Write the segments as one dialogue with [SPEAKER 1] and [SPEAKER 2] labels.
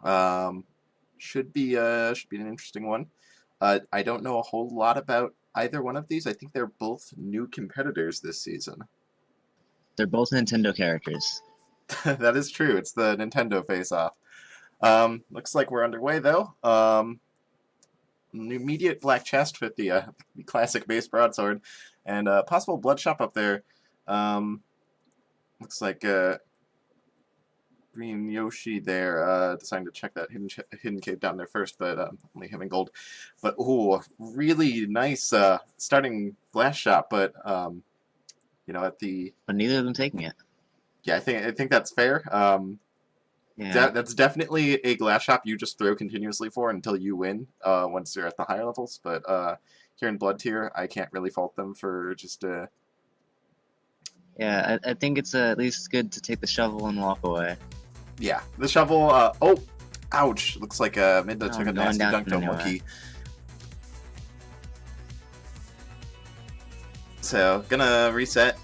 [SPEAKER 1] Um, should be an interesting one. I don't know a whole lot about either one of these. I think they're both new competitors this season.
[SPEAKER 2] They're both Nintendo characters.
[SPEAKER 1] That is true. It's the Nintendo face-off. Looks like we're underway though. An immediate black chest with the classic base broadsword, and possible bloodshot up there. Um, looks like GreenYoshi there, deciding to check that hidden cave down there first, but only having gold. But ooh, really nice starting blast shot, but at the
[SPEAKER 2] But neither of them taking it.
[SPEAKER 1] yeah, I think that's fair.
[SPEAKER 2] Yeah.
[SPEAKER 1] That's definitely a glass shot you just throw continuously for until you win. Once you're at the higher levels, but here in Blood Tier, I can't really fault them for just
[SPEAKER 2] Yeah, I think it's at least good to take the shovel and walk away.
[SPEAKER 1] yeah, the shovel. Oh, ouch! Looks like Midna took a
[SPEAKER 2] Going
[SPEAKER 1] nasty
[SPEAKER 2] down
[SPEAKER 1] dunk to
[SPEAKER 2] anyway.
[SPEAKER 1] Wookie. So gonna reset.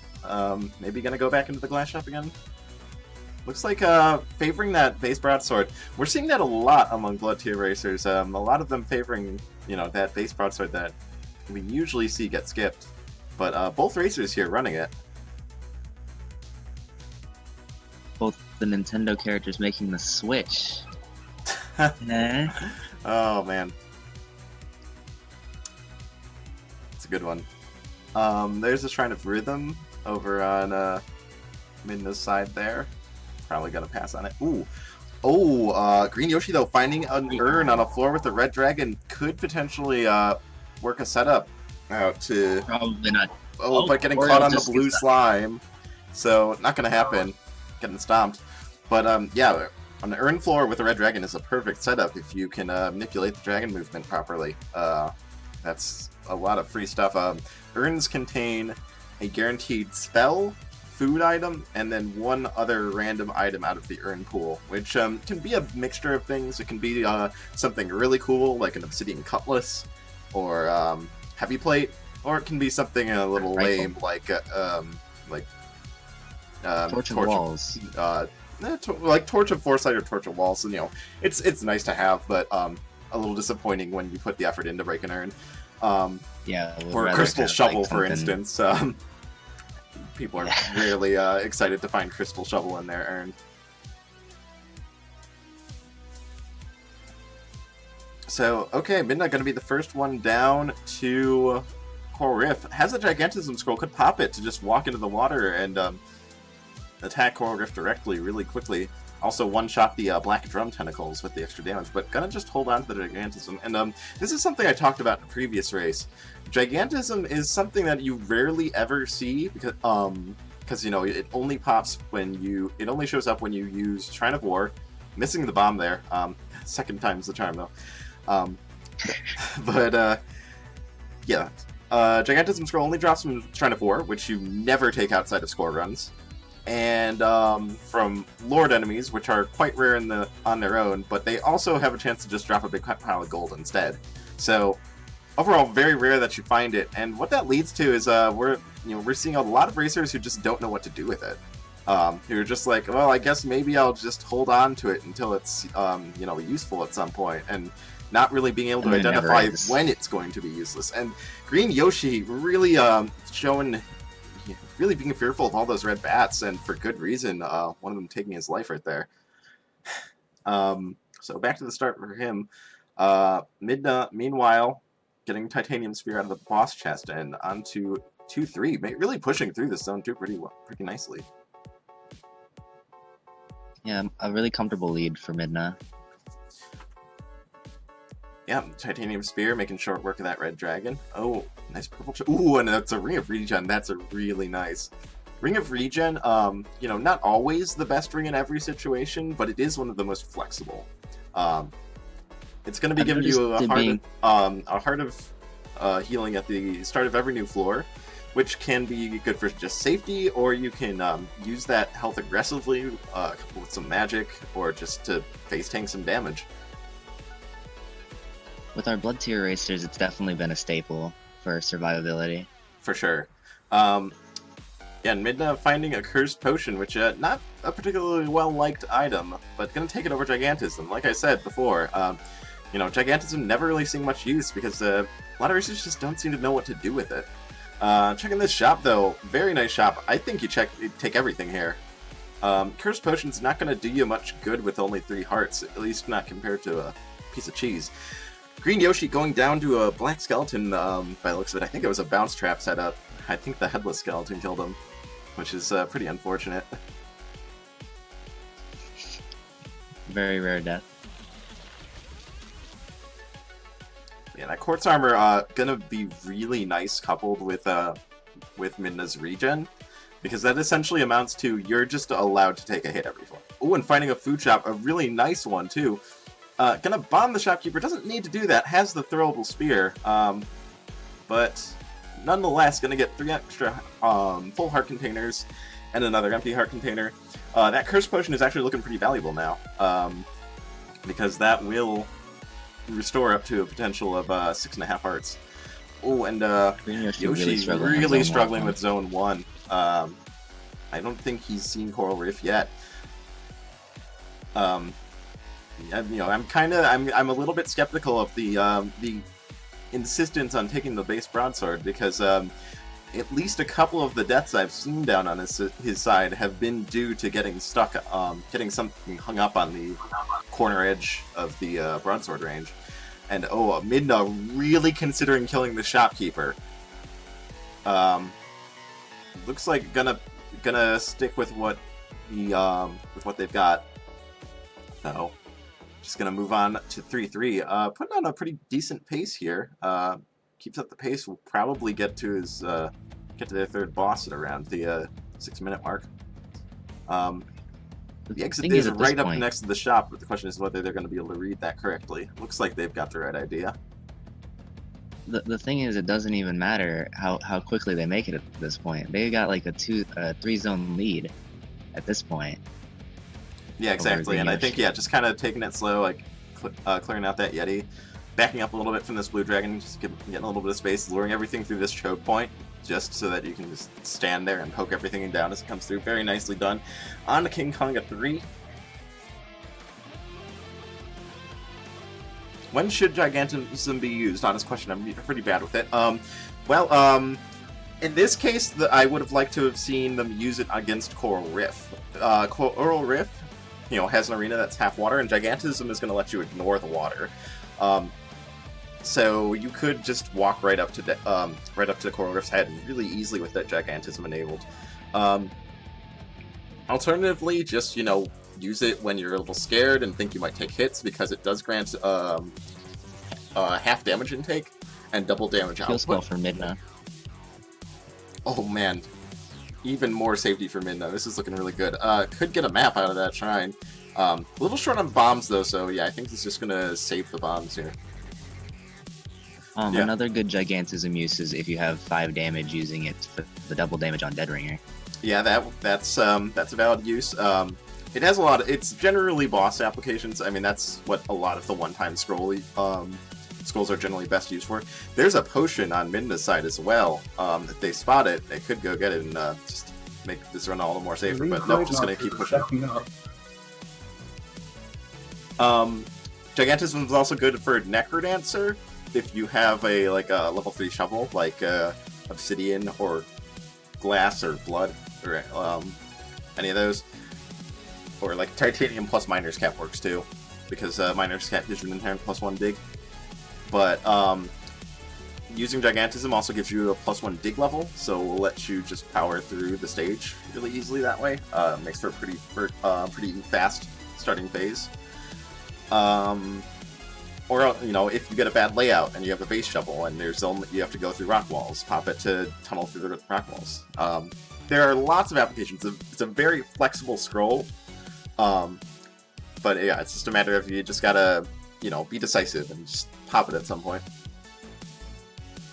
[SPEAKER 1] Maybe gonna go back into the glass shop again. Looks like favoring that base broadsword. We're seeing that a lot among Blood Tier racers. A lot of them favoring that base broadsword that we usually see get skipped. But both racers here running it.
[SPEAKER 2] Both the Nintendo characters making the switch. Eh?
[SPEAKER 1] Oh man, it's a good one. There's a Shrine of Rhythm over on Midna's side there. Probably gonna pass on it. Ooh. Oh, GreenYoshi though finding an urn on a floor with the red dragon could potentially work a setup out to.
[SPEAKER 2] Probably not.
[SPEAKER 1] Oh, but getting
[SPEAKER 2] Or
[SPEAKER 1] caught
[SPEAKER 2] it'll
[SPEAKER 1] on the
[SPEAKER 2] just
[SPEAKER 1] blue
[SPEAKER 2] get stuck.
[SPEAKER 1] slime, so not gonna happen. Getting stomped. But yeah, an urn floor with a red dragon is a perfect setup if you can manipulate the dragon movement properly. That's a lot of free stuff. Urns contain a guaranteed spell, food item, and then one other random item out of the urn pool, which can be a mixture of things. It can be something really cool, like an obsidian cutlass, or heavy plate, or it can be something a little
[SPEAKER 2] Rifle.
[SPEAKER 1] lame, like
[SPEAKER 2] Torch of Walls.
[SPEAKER 1] like Torch of Foresight or Torch of Walls. And it's nice to have, but a little disappointing when you put the effort into break an urn.
[SPEAKER 2] Yeah.
[SPEAKER 1] Or a crystal shovel, for instance. People are really excited to find crystal shovel in their urn. So, okay, Midna going to be the first one down to Coral Rift. Has a Gigantism Scroll, could pop it to just walk into the water and attack Coral Rift directly, really quickly. Also one-shot the Black Drum Tentacles with the extra damage, but gonna just hold on to the Gigantism. And this is something I talked about in a previous race. Gigantism is something that you rarely ever see, because it only pops it only shows up when you use Shrine of War, missing the bomb there. Second time's the charm, though. Yeah. Gigantism Scroll only drops from Shrine of War, which you never take outside of score runs. And from Lord enemies, which are quite rare on their own, but they also have a chance to just drop a big pile of gold instead. So overall, very rare that you find it. And what that leads to is we're seeing a lot of racers who just don't know what to do with it. Who are just like, well, I guess maybe I'll just hold on to it until it's useful at some point, and not really being able to identify when it's going to be useless. And GreenYoshi really showing. Really being fearful of all those red bats, and for good reason. One of them taking his life right there. So back to the start for him. Midna, meanwhile, getting Titanium Spear out of the boss chest and onto 2-3. Really pushing through this zone too pretty nicely.
[SPEAKER 2] Yeah, a really comfortable lead for Midna.
[SPEAKER 1] Yeah, Titanium Spear making short work of that red dragon. Oh, nice purple. Ooh, and that's a Ring of Regen. That's a really nice Ring of Regen. Not always the best ring in every situation, but it is one of the most flexible. It's going to be giving you a heart of healing at the start of every new floor, which can be good for just safety, or you can use that health aggressively, coupled with some magic, or just to face tank some damage.
[SPEAKER 2] With our Blood Tier racers, it's definitely been a staple for survivability.
[SPEAKER 1] For sure. And Midna finding a Cursed Potion, which not a particularly well-liked item, but gonna take it over Gigantism. Like I said before, you know, Gigantism never really seen much use because a lot of racers just don't seem to know what to do with it. Checking this shop though, very nice shop. I think you take everything here. Curse Potion's not gonna do you much good with only 3 hearts, at least not compared to a piece of cheese. GreenYoshi going down to a black skeleton, by the looks of it. I think it was a bounce trap set up. I think the headless skeleton killed him, which is pretty unfortunate.
[SPEAKER 2] Very rare death.
[SPEAKER 1] Yeah, that quartz armor gonna be really nice coupled with Midna's regen, because that essentially amounts to you're just allowed to take a hit every time. Oh, and finding a food shop, a really nice one too. Gonna bomb the shopkeeper, doesn't need to do that, has the throwable spear, but nonetheless gonna get 3 extra full heart containers and another empty heart container. That curse potion is actually looking pretty valuable now, because that will restore up to a potential of 6.5 hearts. Oh, and Yoshi's really struggling with Zone 1. I don't think he's seen Coral Reef yet. You know, I'm a little bit skeptical of the insistence on taking the base broadsword, because at least a couple of the deaths I've seen down on his side have been due to getting stuck, getting something hung up on the corner edge of the broadsword range. And Midna really considering killing the shopkeeper. Looks like gonna stick with what they've got. So just gonna move on to 3-3. Putting on a pretty decent pace here. Keeps up the pace. Will probably get to their 3rd boss at around the 6-minute mark. The exit is right up next to the shop, but the question is whether they're going to be able to read that correctly. Looks like they've got the right idea.
[SPEAKER 2] The thing is, it doesn't even matter how quickly they make it at this point. They got like a 3-zone lead at this point.
[SPEAKER 1] Yeah, exactly. And I think, yeah, just kind of taking it slow, like clearing out that Yeti, backing up a little bit from this blue dragon, just getting a little bit of space, luring everything through this choke point, just so that you can just stand there and poke everything down as it comes through. Very nicely done. On to King Kong at 3. When should Gigantism be used? Honest question. I'm pretty bad with it. In this case, I would have liked to have seen them use it against Coral Riff. Coral Riff, you know, has an arena that's half water, and Gigantism is going to let you ignore the water. So you could just walk right up to Coral Riff's head really easily with that Gigantism enabled. Alternatively, just, you know, use it when you're a little scared and think you might take hits, because it does grant half damage intake and double damage output.
[SPEAKER 2] Feels well for Midna.
[SPEAKER 1] Oh man, even more safety for Midna. This is looking really good. Could get a map out of that shrine. A little short on bombs though, so yeah, I think he's just gonna save the bombs here.
[SPEAKER 2] Another good Gigantism use is if you have 5 damage using it for the double damage on Dead Ringer.
[SPEAKER 1] Yeah, that's a valid use. It has a lot of, it's generally boss applications. I mean, that's what a lot of the one-time scrolls are generally best used for. There's a potion on Midna's side as well. If they spot it, they could go get it and just make this run all the more safer, but no, just gonna keep pushing. Gigantism is also good for Necrodancer. If you have a level 3 shovel, like Obsidian or Glass or Blood, or any of those, or like Titanium plus Miner's Cap works too, because Miner's Cap gives you an inherent +1 dig. But using Gigantism also gives you a +1 dig level, so it will let you just power through the stage really easily that way. Makes for a pretty fast starting phase. Or, you know, if you get a bad layout and you have a base shovel and you have to go through rock walls, pop it to tunnel through the rock walls. There are lots of applications. It's a very flexible scroll. But yeah, it's just a matter of you just gotta, you know, be decisive and just pop it at some point.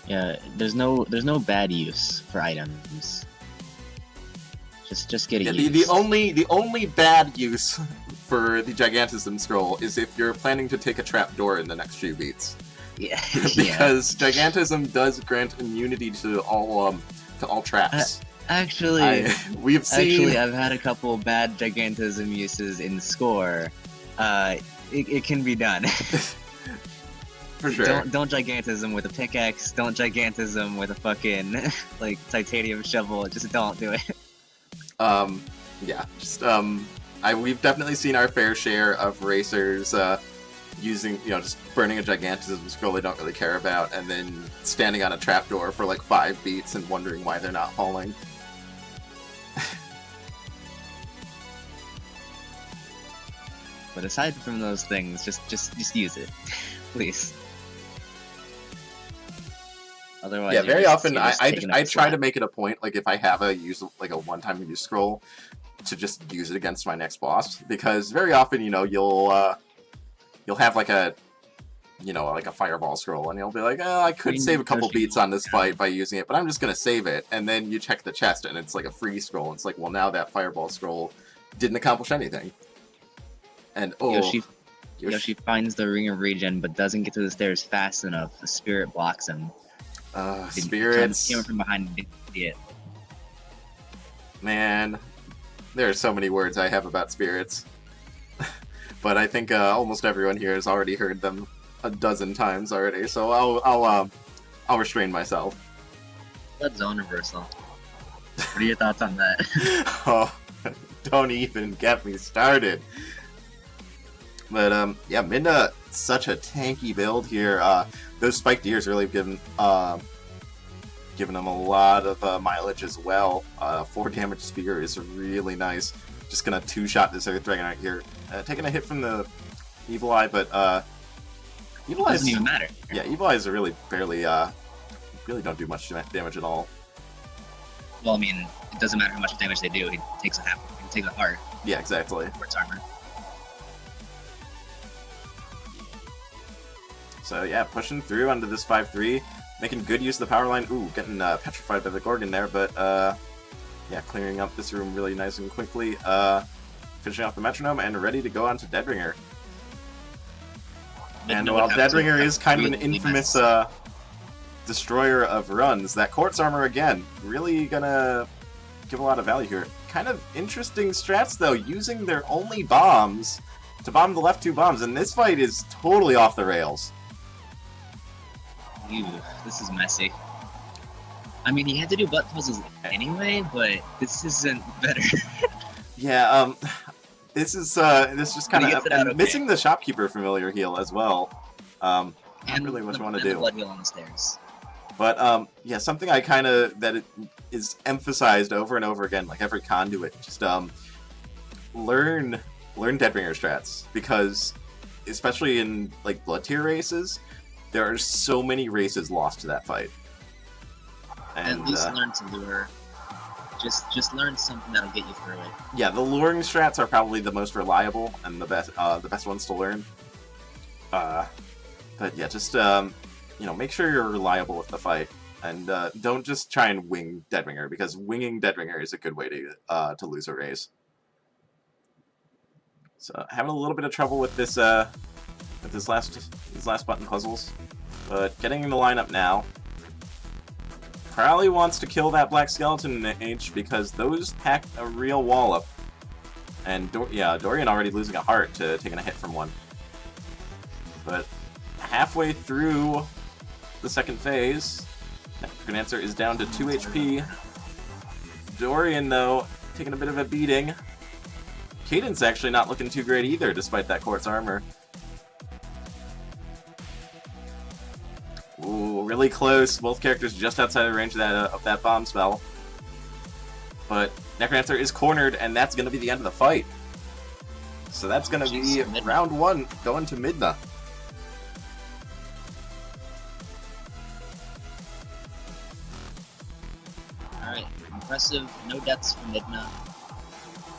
[SPEAKER 2] Yeah, there's no bad use for items. Just get it used.
[SPEAKER 1] The only bad use for the Gigantism scroll is if you're planning to take a trap door in the next few beats.
[SPEAKER 2] Yeah.
[SPEAKER 1] Because Gigantism does grant immunity to all traps.
[SPEAKER 2] Actually,
[SPEAKER 1] We've seen.
[SPEAKER 2] I've had a couple bad gigantism uses in score. It can be done.
[SPEAKER 1] For sure.
[SPEAKER 2] Don't gigantism with a pickaxe. Don't gigantism with a fucking like titanium shovel. Just don't do it.
[SPEAKER 1] Yeah, just we've definitely seen our fair share of racers using, just burning a gigantism scroll they don't really care about, and then standing on a trapdoor for like 5 beats and wondering why they're not falling.
[SPEAKER 2] But aside from those things, just use it, please. Otherwise,
[SPEAKER 1] yeah, very often I try
[SPEAKER 2] to
[SPEAKER 1] to make it a point, like if I have a one-time use scroll, to just use it against my next boss, because very often you'll have like a fireball scroll, and you'll be like, oh, I could save a couple beats on this fight by using it, but I'm just gonna save it, and then you check the chest and it's like a free scroll, and it's like, well, now that fireball scroll didn't accomplish anything. And
[SPEAKER 2] Yoshi finds the ring of regen, but doesn't get to the stairs fast enough. The spirit blocks him.
[SPEAKER 1] Spirits
[SPEAKER 2] came from behind and didn't see it.
[SPEAKER 1] Man, there are so many words I have about spirits. But I think almost everyone here has already heard them a dozen times already, so I'll restrain myself.
[SPEAKER 2] Blood zone reversal. What are your thoughts on that?
[SPEAKER 1] Oh, don't even get me started. But yeah, Midna, such a tanky build here. Those spiked ears really giving them a lot of mileage as well. 4 damage spear is really nice. Just gonna 2-shot this Earth Dragon right here. Taking a hit from the Evil Eye, but Evil Eyes
[SPEAKER 2] doesn't even matter.
[SPEAKER 1] Yeah, Evil Eyes are really barely really don't do much damage at all.
[SPEAKER 2] Well, I mean, it doesn't matter how much damage they do. He takes a heart.
[SPEAKER 1] Yeah, exactly.
[SPEAKER 2] Quartz armor.
[SPEAKER 1] So yeah, pushing through onto this 5-3, making good use of the power line. Ooh, getting petrified by the Gorgon there, but yeah, clearing up this room really nice and quickly. Finishing off the metronome and ready to go on to Deadringer. And while Deadringer is kind of an infamous destroyer of runs, that quartz armor again really gonna give a lot of value here. Kind of interesting strats though, using their only bombs to bomb the left 2 bombs, and this fight is totally off the rails.
[SPEAKER 2] Ew, this is messy. I mean, he had to do butt puzzles anyway, but this isn't better.
[SPEAKER 1] Yeah, this just kind of missing the shopkeeper familiar heal as well. Not really what you want to do.
[SPEAKER 2] Blood heal on the stairs.
[SPEAKER 1] But yeah, something I kind of it is emphasized over and over again, like every conduit, just learn Deadringer strats, because especially in like blood tier races, there are so many races lost to that fight. And
[SPEAKER 2] at least learn to lure. Just learn something that'll get you through it.
[SPEAKER 1] Yeah, the luring strats are probably the most reliable and the best ones to learn. But yeah, just make sure you're reliable with the fight, and don't just try and wing Deadringer, because winging Deadringer is a good way to lose a race. So having a little bit of trouble with this these last button puzzles, but getting in the lineup now. Probably wants to kill that black skeleton in the H, because those pack a real wallop. And Dorian already losing a heart to taking a hit from one. But halfway through the second phase, Necromancer is down to 2 HP. Dorian, though, taking a bit of a beating. Cadence actually not looking too great either, despite that quartz armor. Ooh, really close. Both characters just outside the range of that bomb spell. But Necromancer is cornered, and that's going to be the end of the fight. So that's going to be round 1 going to Midna.
[SPEAKER 2] Alright, impressive. No deaths from Midna.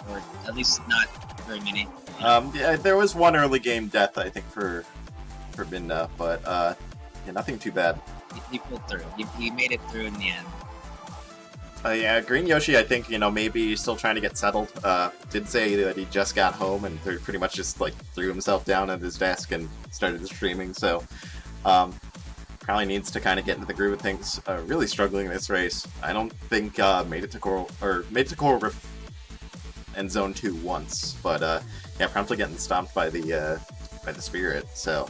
[SPEAKER 2] Or at least not very many.
[SPEAKER 1] Yeah, there was one early game death, I think, for Midna, but yeah, nothing too bad.
[SPEAKER 2] He pulled through. He made it through in the end.
[SPEAKER 1] Yeah, GreenYoshi, I think, maybe still trying to get settled. Did say that he just got home and pretty much just, threw himself down at his desk and started streaming, so, Probably needs to kind of get into the groove of things. Really struggling in this race. I don't think made it to Coral Reef and Zone 2 once, but yeah, promptly getting stomped by the Spirit. So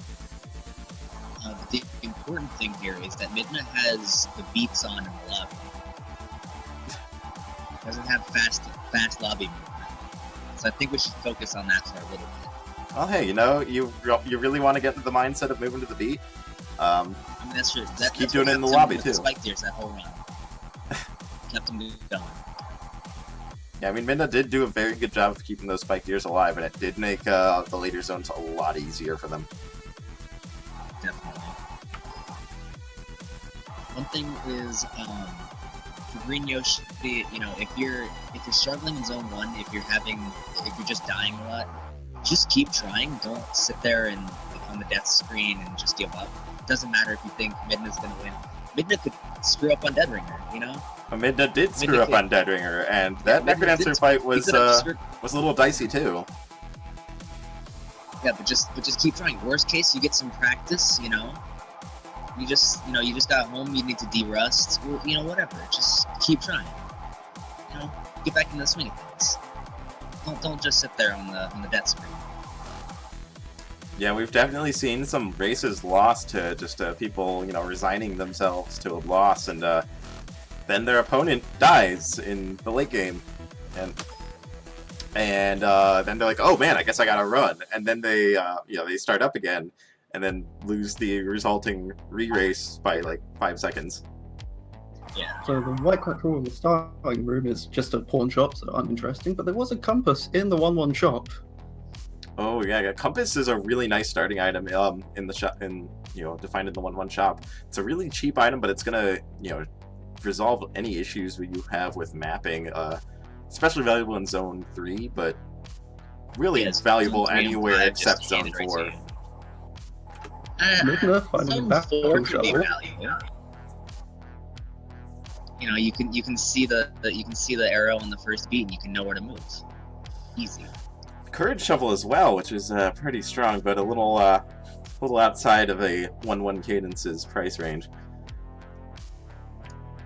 [SPEAKER 2] the important thing here is that Midna has the beats on in the lobby. Doesn't have fast lobby movement. So I think we should focus on that for a little bit.
[SPEAKER 1] Well, hey, you know, you really want to get into the mindset of moving to the beat.
[SPEAKER 2] I mean, that's true.
[SPEAKER 1] Keep doing it in the lobby too.
[SPEAKER 2] Spike Deers that whole run kept him going.
[SPEAKER 1] Yeah, I mean, Midna did do a very good job of keeping those Spike Deers alive, and it did make the later zones a lot easier for them.
[SPEAKER 2] Definitely. One thing is, for GreenYoshi, you know, if you're struggling in Zone 1, if you're just dying a lot, just keep trying. Don't sit there and on the death screen and just give up. It doesn't matter if you think Midna's gonna win. Midna could screw up on Dead Ringer, you know?
[SPEAKER 1] Well, Midna did screw up on Dead Ringer, and that Necrodancer fight was a little dicey too.
[SPEAKER 2] Yeah, but just keep trying. Worst case, you get some practice, you know? You just got home, you need to de-rust, you know, whatever. Just keep trying. You know, get back in the swing of things. Don't just sit there on the death screen.
[SPEAKER 1] Yeah, we've definitely seen some races lost to just people, you know, resigning themselves to a loss, and then their opponent dies in the late game, and then they're like, oh man, I guess I gotta run, and then they you know, they start up again, and then lose the resulting re-race by like 5 seconds.
[SPEAKER 2] Yeah.
[SPEAKER 3] So the white cracker in the starting room is just a pawn shop, so uninteresting, but there was a compass in the 1-1 shop.
[SPEAKER 1] Oh yeah, compass is a really nice starting item in the shop, defined in the 1-1 shop. It's a really cheap item, but it's gonna, you know, resolve any issues you have with mapping. Especially valuable in Zone 3, but really valuable anywhere except Zone 4.
[SPEAKER 3] Midna finding a battle shovel.
[SPEAKER 2] You know, you can see the arrow on the first beat, and you can know where to move. Easy.
[SPEAKER 1] Courage shovel as well, which is pretty strong, but a little outside of a 1-1 cadence's price range.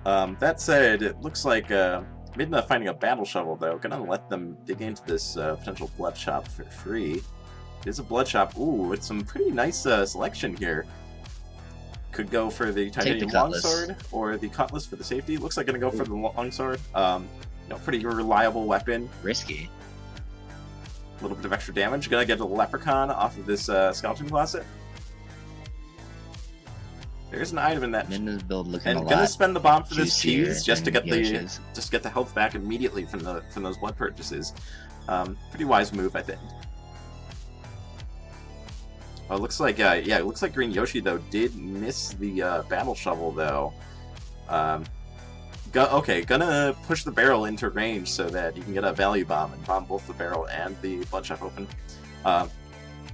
[SPEAKER 1] That said, it looks like Midna finding a battle shovel, though. Gonna let them dig into this potential blood shop for free. It is a blood shop. Ooh, with some pretty nice selection here. Could go for the titanium longsword or the cutlass for the safety. Looks like gonna go for the longsword. You know, pretty reliable weapon.
[SPEAKER 2] Risky.
[SPEAKER 1] A little bit of extra damage. Gonna get a leprechaun off of this skeleton closet. There's an item in that.
[SPEAKER 2] Midna's build looking
[SPEAKER 1] and
[SPEAKER 2] a lot.
[SPEAKER 1] Gonna spend the bomb for this cheese just to get
[SPEAKER 2] Yoshi's.
[SPEAKER 1] the health back immediately from those blood purchases. Pretty wise move, I think. Well, it looks like it looks like GreenYoshi though did miss the battle shovel though. Gonna push the barrel into range so that you can get a value bomb and bomb both the barrel and the blood shop open.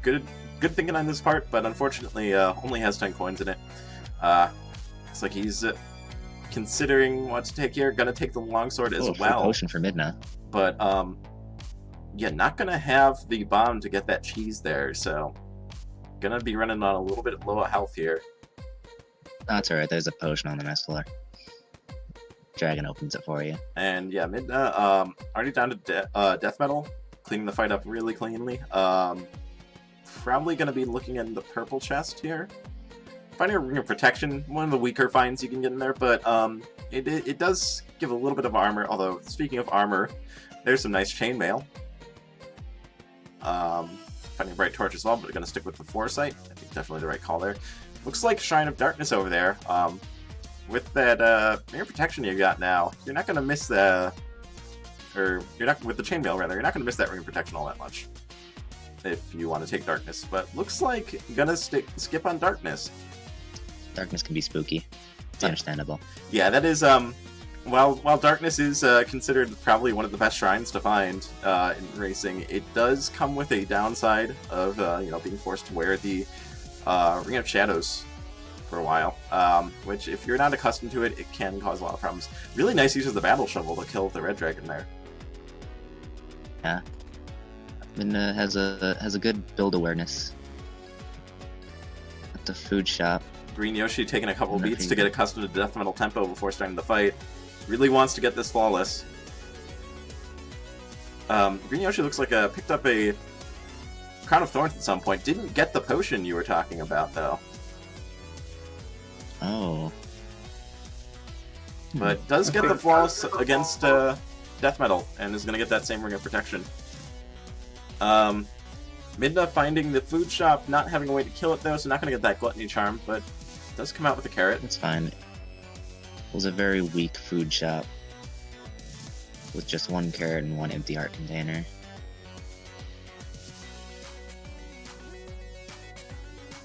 [SPEAKER 1] Good thinking on this part, but unfortunately only has 10 coins in it. It's like he's considering what to take here. Gonna take the longsword as well.
[SPEAKER 2] Potion for Midna.
[SPEAKER 1] But yeah, not gonna have the bomb to get that cheese there, so gonna be running on a little bit low health here.
[SPEAKER 2] That's alright, there's a potion on the mess floor. Dragon opens it for you.
[SPEAKER 1] And yeah, Midna already down to death metal, cleaning the fight up really cleanly. Probably gonna be looking in the purple chest here. Finding a ring of protection, one of the weaker finds you can get in there, but it does give a little bit of armor. Although speaking of armor, there's some nice chainmail. Finding a bright torch as well, but gonna stick with the foresight. I think definitely the right call there. Looks like Shrine of Darkness over there. With that ring of protection you got now, you're not gonna miss with the chainmail rather. You're not gonna miss that ring of protection all that much if you want to take darkness. But looks like you're gonna skip on darkness.
[SPEAKER 2] Darkness can be spooky. It's understandable.
[SPEAKER 1] Yeah, that is while darkness is considered probably one of the best shrines to find in racing, it does come with a downside of being forced to wear the Ring of Shadows for a while, which if you're not accustomed to it, it can cause a lot of problems. Really nice use of the battle shovel to kill the red dragon there.
[SPEAKER 2] Yeah. Midna has a good build awareness. At the food shop,
[SPEAKER 1] GreenYoshi taking a couple beats to get accustomed to death metal tempo before starting the fight. Really wants to get this flawless. GreenYoshi looks like picked up a Crown of Thorns at some point. Didn't get the potion you were talking about, though.
[SPEAKER 2] Oh.
[SPEAKER 1] But does get the flawless against death metal, and is going to get that same Ring of Protection. Midna finding the food shop, not having a way to kill it, though, so not going to get that Gluttony Charm, but does come out with a carrot.
[SPEAKER 2] That's fine. It was a very weak food shop with just one carrot and one empty heart container.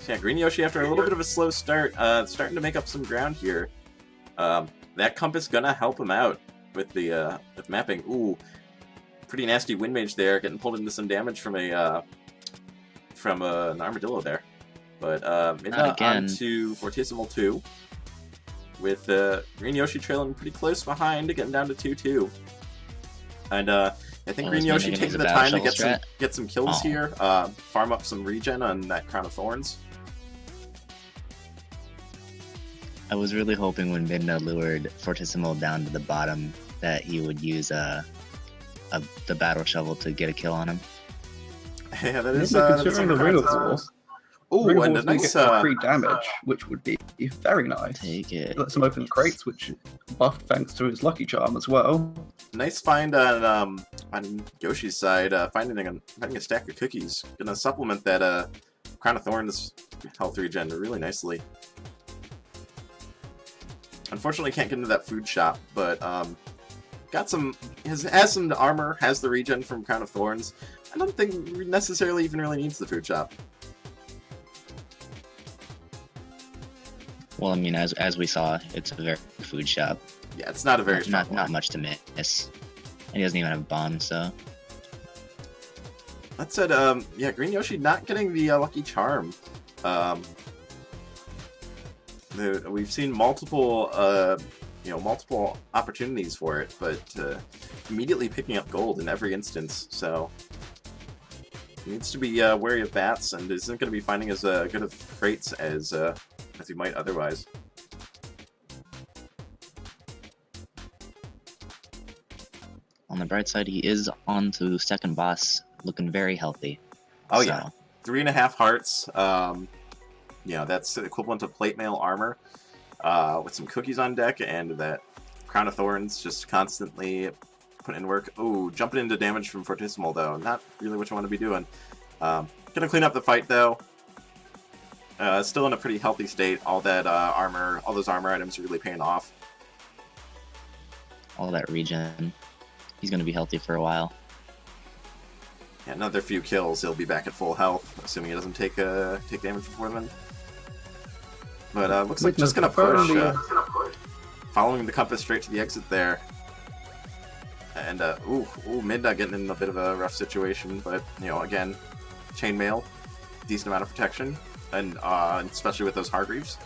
[SPEAKER 1] So yeah, GreenYoshi, after a little bit of a slow start, starting to make up some ground here. That compass gonna help him out with the with mapping. Ooh, pretty nasty wind mage there, getting pulled into some damage from an armadillo there. But Midna on to Fortissimo 2, with GreenYoshi trailing pretty close behind, getting down to 2-2. And I think GreenYoshi taking the time to get some kills here, farm up some regen on that Crown of Thorns.
[SPEAKER 2] I was really hoping when Midna lured Fortissimo down to the bottom that he would use the battle shovel to get a kill on him.
[SPEAKER 1] Yeah, that is
[SPEAKER 3] considering the Ring of War.
[SPEAKER 1] Oh, and a nice
[SPEAKER 3] free damage, which would be very nice.
[SPEAKER 2] Take it.
[SPEAKER 3] Got some open crates, which buffed thanks to his Lucky Charm as well.
[SPEAKER 1] Nice find on Yoshi's side, finding a stack of cookies. Gonna supplement that Crown of Thorns health regen really nicely. Unfortunately, can't get into that food shop, but got some. Has some armor, has the regen from Crown of Thorns. I don't think necessarily even really needs the food shop.
[SPEAKER 2] Well, I mean, as we saw, it's a very food shop.
[SPEAKER 1] Yeah, it's not a very strong
[SPEAKER 2] not much to miss. And he doesn't even have bombs, so.
[SPEAKER 1] That said, yeah, GreenYoshi not getting the Lucky Charm. We've seen multiple opportunities for it, but immediately picking up gold in every instance. So he needs to be wary of bats, and isn't going to be finding as good of crates as he might otherwise.
[SPEAKER 2] On the bright side, he is on to second boss, looking very healthy.
[SPEAKER 1] Oh, so. Yeah. 3.5 hearts. That's equivalent to plate mail armor, with some cookies on deck, and that Crown of Thorns just constantly putting in work. Ooh, jumping into damage from Fortissimo, though. Not really what you want to be doing. Gonna clean up the fight, though. Still in a pretty healthy state. All that armor, all those armor items are really paying off.
[SPEAKER 2] All that regen. He's gonna be healthy for a while.
[SPEAKER 1] Yeah, another few kills, he'll be back at full health, assuming he doesn't take damage before then. But looks like just gonna push, following the compass straight to the exit there. And Midna getting in a bit of a rough situation, but again, chainmail, decent amount of protection, and especially with those Hargreaves.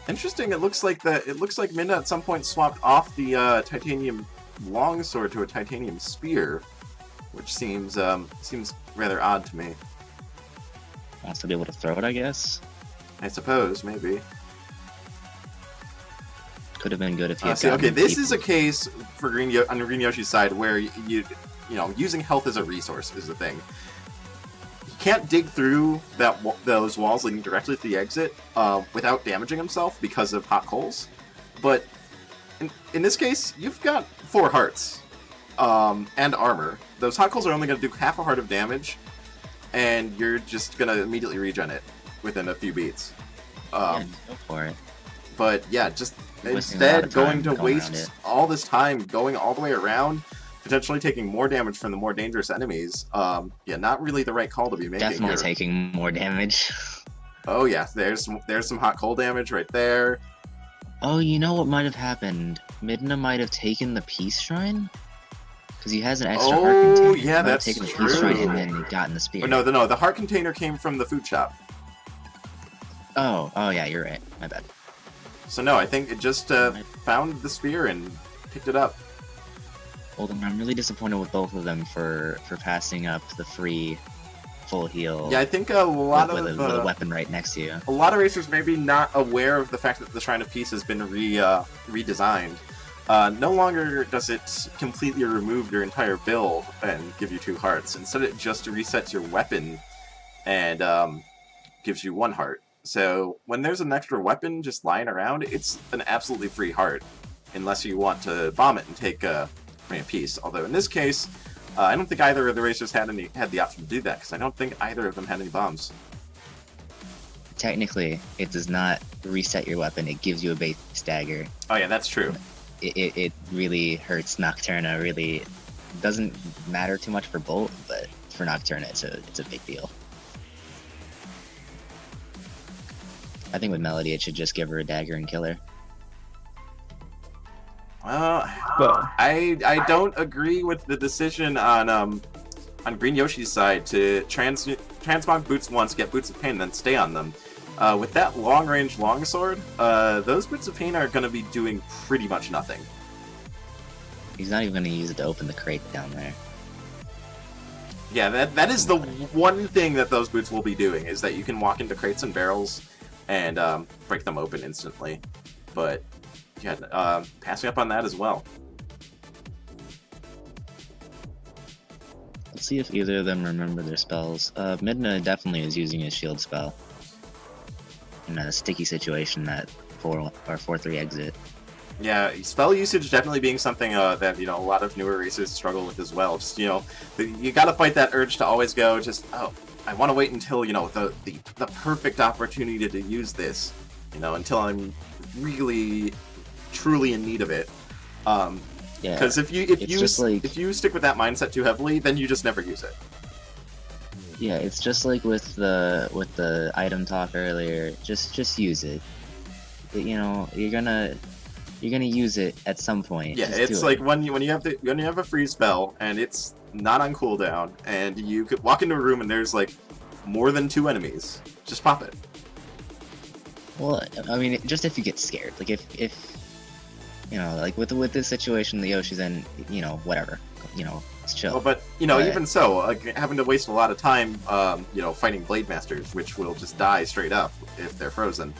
[SPEAKER 1] Interesting. It looks like Midna at some point swapped off the titanium longsword to a titanium spear, which seems rather odd to me.
[SPEAKER 2] Wants to be able to throw it, I guess.
[SPEAKER 1] I suppose, maybe.
[SPEAKER 2] Could have been good if he had
[SPEAKER 1] okay, this is a case for on GreenYoshi's side where using health as a resource is the thing. He can't dig through those walls leading directly to the exit without damaging himself because of hot coals. But in this case, you've got 4 hearts and armor. Those hot coals are only going to do half a heart of damage, and you're just going to immediately regen it within a few beats.
[SPEAKER 2] Go for it.
[SPEAKER 1] But yeah, just instead going to waste all this time going all the way around, potentially taking more damage from the more dangerous enemies. Not really the right call to be making.
[SPEAKER 2] Definitely taking more damage.
[SPEAKER 1] Oh yeah, there's some hot coal damage right there.
[SPEAKER 2] Oh, you know what might have happened? Midna might have taken the peace shrine? Because he has an extra heart container.
[SPEAKER 1] Oh yeah, that's
[SPEAKER 2] taken the
[SPEAKER 1] true.
[SPEAKER 2] Peace shrine and then gotten the spear.
[SPEAKER 1] But no, the heart container came from the food shop.
[SPEAKER 2] Oh yeah, you're right. My bad.
[SPEAKER 1] So no, I think it just found the spear and picked it up.
[SPEAKER 2] Well, then I'm really disappointed with both of them for passing up the free full heal.
[SPEAKER 1] Yeah, I think a lot
[SPEAKER 2] with
[SPEAKER 1] of
[SPEAKER 2] with a weapon right next to you.
[SPEAKER 1] a lot of racers may be not aware of the fact that the Shrine of Peace has been redesigned. No longer does it completely remove your entire build and give you 2 hearts. Instead, it just resets your weapon and gives you 1 heart. So when there's an extra weapon just lying around, it's an absolutely free heart, unless you want to bomb it and take Ring of Peace. Although in this case, I don't think either of the racers had the option to do that, because I don't think either of them had any bombs.
[SPEAKER 2] Technically, it does not reset your weapon. It gives you a base dagger.
[SPEAKER 1] Oh yeah, that's true.
[SPEAKER 2] It really hurts Nocturna. Really doesn't matter too much for Bolt, but for Nocturna, it's a big deal. I think with Melody, it should just give her a dagger and kill her.
[SPEAKER 1] Well, I don't agree with the decision on GreenYoshi's side to transmog Boots once, get Boots of Pain, and then stay on them. With that long-range longsword, those Boots of Pain are going to be doing pretty much nothing.
[SPEAKER 2] He's not even going to use it to open the crate down there.
[SPEAKER 1] Yeah, that is the one thing that those boots will be doing, is that you can walk into crates and barrels and break them open instantly. But yeah, passing up on that as well.
[SPEAKER 2] Let's see if either of them remember their spells. Midna definitely is using his shield spell in a sticky situation, that 4-3 exit.
[SPEAKER 1] Yeah, spell usage definitely being something that, a lot of newer racers struggle with as well. Just, you gotta fight that urge to always go, I want to wait until, the perfect opportunity to use this, until I'm really, truly in need of it.
[SPEAKER 2] Yeah,
[SPEAKER 1] because if you stick with that mindset too heavily, then you just never use it.
[SPEAKER 2] Yeah, it's just like with the item talk earlier. Just use it. You're gonna use it at some point.
[SPEAKER 1] Yeah,
[SPEAKER 2] just
[SPEAKER 1] it's like when you have a freeze spell and it's not on cooldown, and you could walk into a room and there's like more than 2 enemies. Just pop it.
[SPEAKER 2] Well, I mean, just if you get scared, like if like with this situation the Yoshi's in, whatever, it's chill.
[SPEAKER 1] Well, but even so, like, having to waste a lot of time, fighting Blade Masters, which will just die straight up if they're frozen.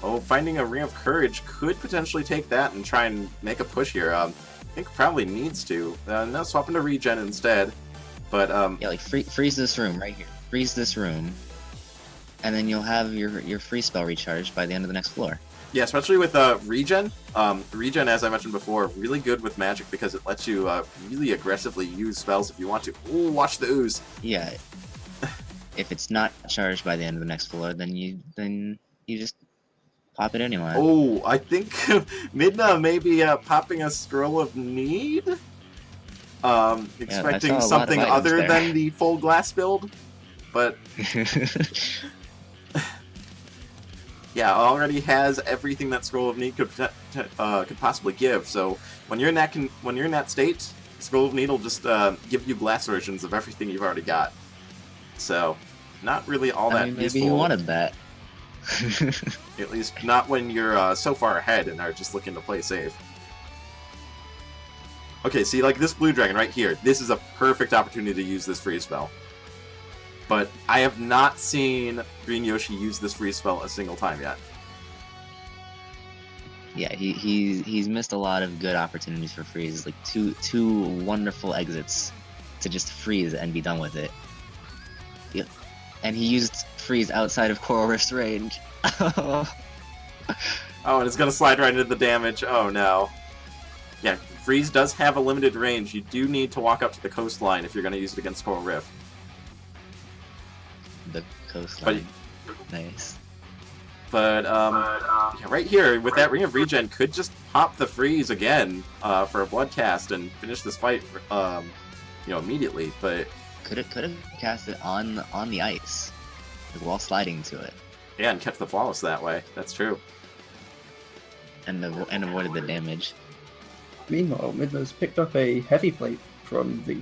[SPEAKER 1] Oh, finding a Ring of Courage could potentially take that and try and make a push here. I think probably needs to. No, swap into regen instead. But
[SPEAKER 2] yeah, like freeze this room right here. Freeze this room, and then you'll have your free spell recharged by the end of the next floor.
[SPEAKER 1] Yeah, especially with regen. Regen, as I mentioned before, really good with magic because it lets you really aggressively use spells if you want to. Ooh, watch the ooze.
[SPEAKER 2] Yeah. If it's not charged by the end of the next floor, then you just pop it anyway.
[SPEAKER 1] Oh, I think Midna may be popping a Scroll of Need. Expecting something other than the full glass build, but yeah, already has everything that Scroll of Need could possibly give. So when you're in that state, Scroll of Need will just give you glass versions of everything you've already got. So not really all that
[SPEAKER 2] maybe
[SPEAKER 1] useful.
[SPEAKER 2] you wanted that.
[SPEAKER 1] At least not when you're so far ahead and are just looking to play safe. Okay, see, like this blue dragon right here, this is a perfect opportunity to use this freeze spell. But I have not seen GreenYoshi use this freeze spell a single time yet.
[SPEAKER 2] Yeah, he's missed a lot of good opportunities for freezes, like two wonderful exits to just freeze and be done with it. Yep. And he used freeze outside of Coral Rift's range.
[SPEAKER 1] Oh, and it's gonna slide right into the damage. Oh no. Yeah, freeze does have a limited range. You do need to walk up to the coastline if you're gonna use it against Coral Rift.
[SPEAKER 2] The coastline. Nice.
[SPEAKER 1] But yeah, right here with that Ring of Regen could just pop the freeze again for a blood cast and finish this fight, immediately. But
[SPEAKER 2] could have cast it on the ice, like, while sliding to it.
[SPEAKER 1] Yeah, and kept the flawless that way. That's true.
[SPEAKER 2] And avoided the damage.
[SPEAKER 3] Meanwhile, Midna's picked up a heavy plate from the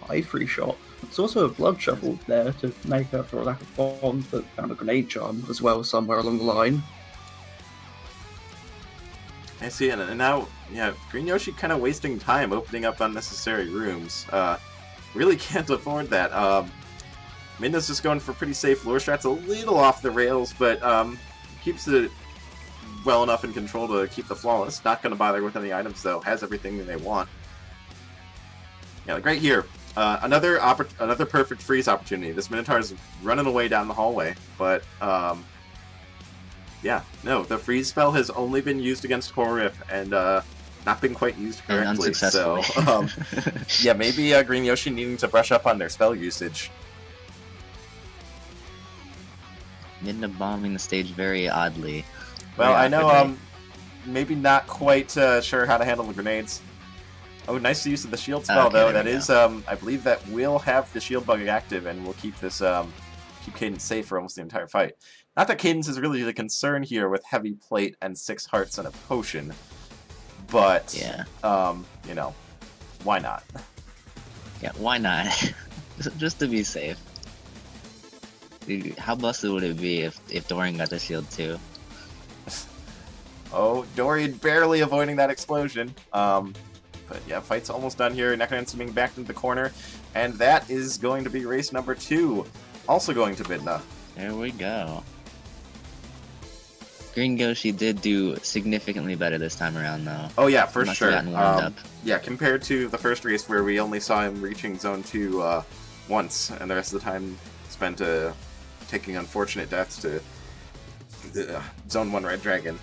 [SPEAKER 3] 5-free shop. There's also a blood shovel there to make up for a lack of bombs, but found a grenade charm as well somewhere along the line.
[SPEAKER 1] I see, and now, yeah, GreenYoshi kind of wasting time opening up unnecessary rooms. Really can't afford that. Midna's just going for pretty safe lure strats, a little off the rails, but keeps it well enough in control to keep the flawless. Not going to bother with any items, though. Has everything that they want. Yeah, like right here. Another perfect freeze opportunity. This Minotaur is running away down the hallway, but yeah, no, the freeze spell has only been used against Coral Rift and not been quite used correctly. So yeah, maybe GreenYoshi needing to brush up on their spell usage.
[SPEAKER 2] Midna bombing the stage very oddly.
[SPEAKER 1] Well, I know, maybe not quite sure how to handle the grenades. Oh, nice use of the shield spell, though. That is, I believe that will have the shield bug active, and will keep this, keep Cadence safe for almost the entire fight. Not that Cadence is really the concern here with heavy plate and 6 hearts and a potion, but,
[SPEAKER 2] yeah.
[SPEAKER 1] You know, why not?
[SPEAKER 2] Yeah, why not? Just to be safe. Dude, how busted would it be if Dorian got the shield too?
[SPEAKER 1] Oh, Dorian barely avoiding that explosion. But yeah, fight's almost done here. Necrodancer being backed into the corner. And that is going to be race number 2. Also going to Midna.
[SPEAKER 2] There we go. GreenYoshi did do significantly better this time around, though.
[SPEAKER 1] Oh yeah, for
[SPEAKER 2] Must
[SPEAKER 1] sure.
[SPEAKER 2] have gotten warmed up.
[SPEAKER 1] Yeah, compared to the first race where we only saw him reaching Zone 2 once, and the rest of the time spent taking unfortunate deaths to Zone 1 Red Dragon.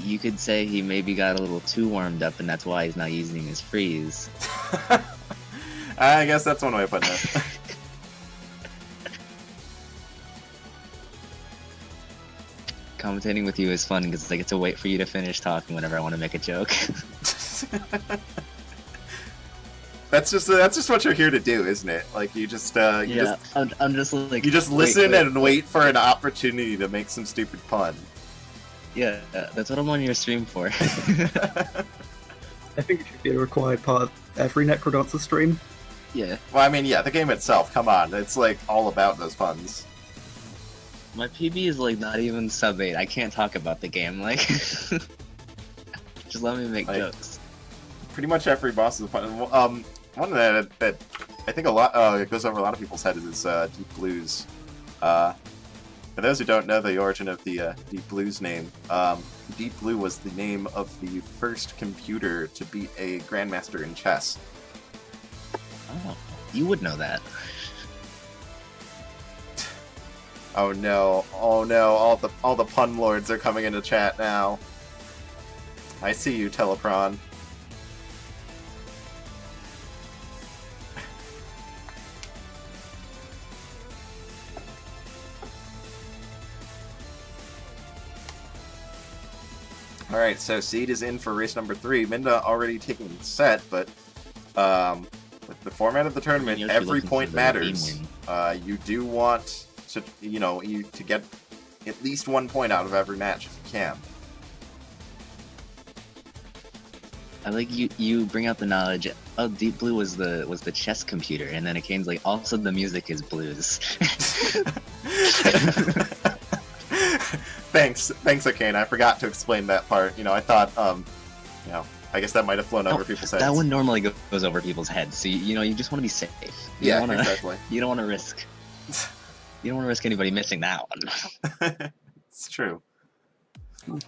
[SPEAKER 2] You could say he maybe got a little too warmed up, and that's why he's not using his freeze.
[SPEAKER 1] I guess that's one way of putting it.
[SPEAKER 2] Commentating with you is fun because I get to wait for you to finish talking whenever I want to make a joke.
[SPEAKER 1] That's just what you're here to do, isn't it? Like you just I'm
[SPEAKER 2] just like
[SPEAKER 1] you just listen and wait for an opportunity to make some stupid pun.
[SPEAKER 2] Yeah, that's what I'm on your stream for.
[SPEAKER 3] I think it should be a required part of every Necrodancer stream.
[SPEAKER 2] Yeah.
[SPEAKER 1] Well, I mean, yeah, the game itself, come on, it's like all about those puns.
[SPEAKER 2] My PB is like not even sub 8. I can't talk about the game. Like, just let me make jokes.
[SPEAKER 1] Pretty much every boss is a pun. One that I think a lot it goes over a lot of people's heads is Deep Blues. For those who don't know the origin of the Deep Blues name, Deep Blue was the name of the first computer to beat a grandmaster in chess.
[SPEAKER 2] Oh, you would know that.
[SPEAKER 1] Oh no! Oh no! All the pun lords are coming into chat now. I see you, Telepron. Alright, so Seed is in for race number 3. Midna already taking the set, but with the format of the tournament, every point matters. You do want to, to get at least 1 point out of every match if you can.
[SPEAKER 2] I like you bring out the knowledge. Oh, Deep Blue was the chess computer, and then Akane's like, also the music is blues.
[SPEAKER 1] Thanks, Akane. I forgot to explain that part. I thought, I guess that might have flown over people's heads.
[SPEAKER 2] That one normally goes over people's heads. So you just want to be safe.
[SPEAKER 1] Exactly.
[SPEAKER 2] You don't want to risk. You don't want to risk anybody missing that one.
[SPEAKER 1] It's true.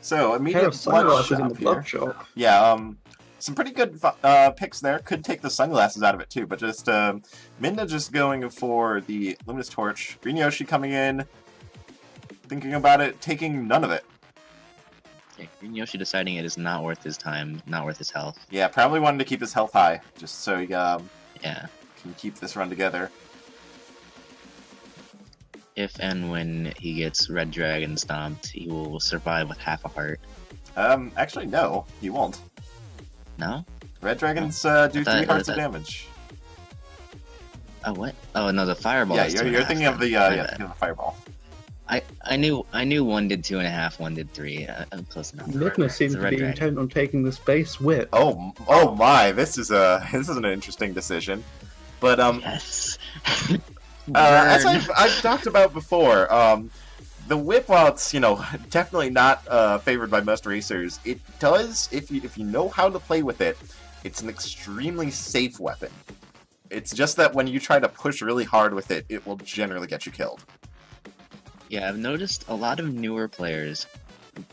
[SPEAKER 1] So immediate
[SPEAKER 3] sunglasses in the blood shop.
[SPEAKER 1] Yeah, some pretty good picks there. Could take the sunglasses out of it too, but just Midna just going for the Luminous Torch. GreenYoshi coming in, thinking about it, taking none of it.
[SPEAKER 2] Okay, GreenYoshi deciding it is not worth his time, not worth his health.
[SPEAKER 1] Yeah, probably wanted to keep his health high, just so he can keep this run together.
[SPEAKER 2] If and when he gets Red Dragon stomped, he will survive with half a heart.
[SPEAKER 1] Actually, no, he won't.
[SPEAKER 2] No?
[SPEAKER 1] Red Dragons do 3 hearts of damage.
[SPEAKER 2] Oh, what? Oh, no, the fireball.
[SPEAKER 1] Yeah, you're thinking of the the fireball.
[SPEAKER 2] I knew one did 2.5, one did 3. I'm close enough.
[SPEAKER 3] Midna seems to be intent on taking the space whip.
[SPEAKER 1] Oh my! This is an interesting decision, but
[SPEAKER 2] Yes.
[SPEAKER 1] as I've talked about before, the whip, while it's definitely not favored by most racers, it does if you know how to play with it. It's an extremely safe weapon. It's just that when you try to push really hard with it, it will generally get you killed.
[SPEAKER 2] Yeah, I've noticed a lot of newer players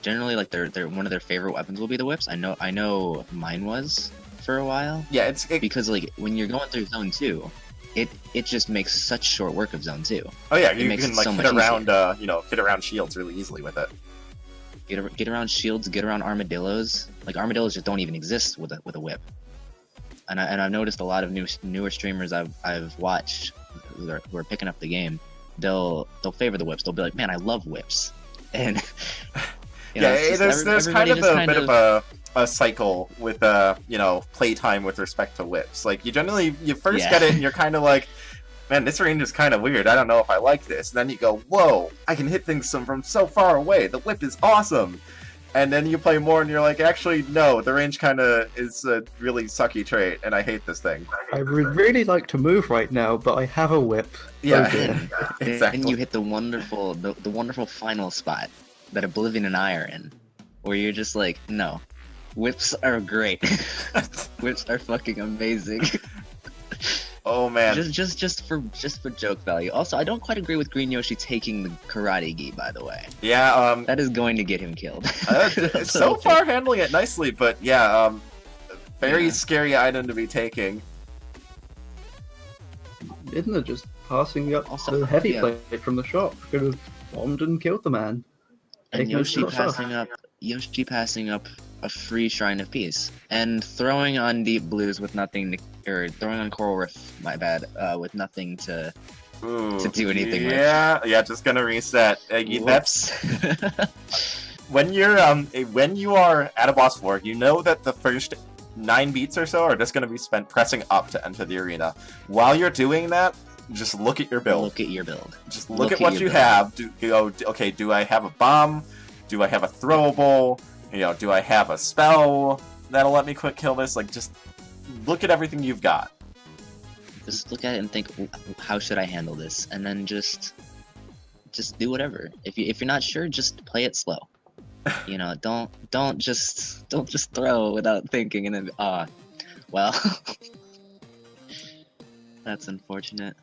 [SPEAKER 2] generally like their one of their favorite weapons will be the whips. I know mine was for a while.
[SPEAKER 1] Yeah,
[SPEAKER 2] because like when you're going through zone 2, it just makes such short work of zone 2.
[SPEAKER 1] Oh yeah, you can like
[SPEAKER 2] so
[SPEAKER 1] hit around hit around shields really easily with it.
[SPEAKER 2] Get around shields, get around armadillos. Like armadillos just don't even exist with a whip. And I've noticed a lot of newer streamers I've watched who are picking up the game. They'll favor the whips. They'll be like, "Man, I love whips," and
[SPEAKER 1] there's kind of a bit of a cycle with playtime with respect to whips. Like you first get it and you're kind of like, man, this range is kind of weird. I don't know if I like this. And then you go, whoa, I can hit things from so far away. The whip is awesome. And then you play more and you're like, actually, no, the range kind of is a really sucky trait, and I hate this thing.
[SPEAKER 3] I would really like to move right now, but I have a whip.
[SPEAKER 1] Yeah,
[SPEAKER 2] exactly. And you hit the wonderful final spot that Oblivion and I are in, where you're just like, no, whips are great. Whips are fucking amazing.
[SPEAKER 1] Oh man.
[SPEAKER 2] Just for joke value. Also, I don't quite agree with GreenYoshi taking the karate gi, by the way.
[SPEAKER 1] Yeah,
[SPEAKER 2] that is going to get him killed.
[SPEAKER 1] So far handling it nicely, but yeah, very scary item to be taking.
[SPEAKER 3] Midna just passing up the heavy plate from the shop could have bombed and killed the man.
[SPEAKER 2] And Yoshi passing up a free Shrine of Peace and throwing on Deep Blues with nothing or throwing on Coral Reef, my bad, with nothing to do anything with.
[SPEAKER 1] Yeah, just gonna reset. That's when you are at a boss floor, you know that the first 9 beats or so are just gonna be spent pressing up to enter the arena. While you're doing that, just look at your build.
[SPEAKER 2] Look at your build.
[SPEAKER 1] Just look at what you have. Okay, do I have a bomb? Do I have a throwable? Do I have a spell that'll let me quick kill this? Like, just look at everything you've got.
[SPEAKER 2] Just look at it and think, how should I handle this? And then just do whatever. If you're not sure, just play it slow. Don't just throw without thinking and then well, that's unfortunate.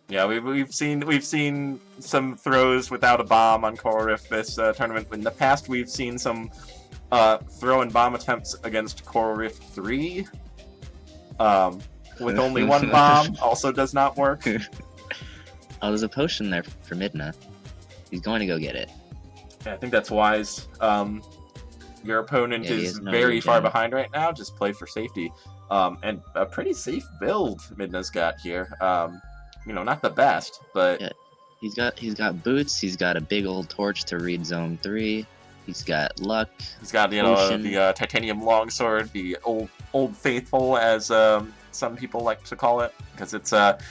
[SPEAKER 1] Yeah, we've seen some throws without a bomb on Coral Rift this tournament. In the past, we've seen some throw and bomb attempts against Coral Rift 3. With only one bomb, also does not work.
[SPEAKER 2] Oh, there's a potion there for Midna. He's going to go get it.
[SPEAKER 1] Yeah, I think that's wise. Your opponent is very far behind right now. Just play for safety. And a pretty safe build Midna's got here. Not the best, but
[SPEAKER 2] yeah, he's got boots. He's got a big old torch to read Zone 3. He's got luck.
[SPEAKER 1] He's got the titanium longsword, the old faithful, as some people like to call it, because it's not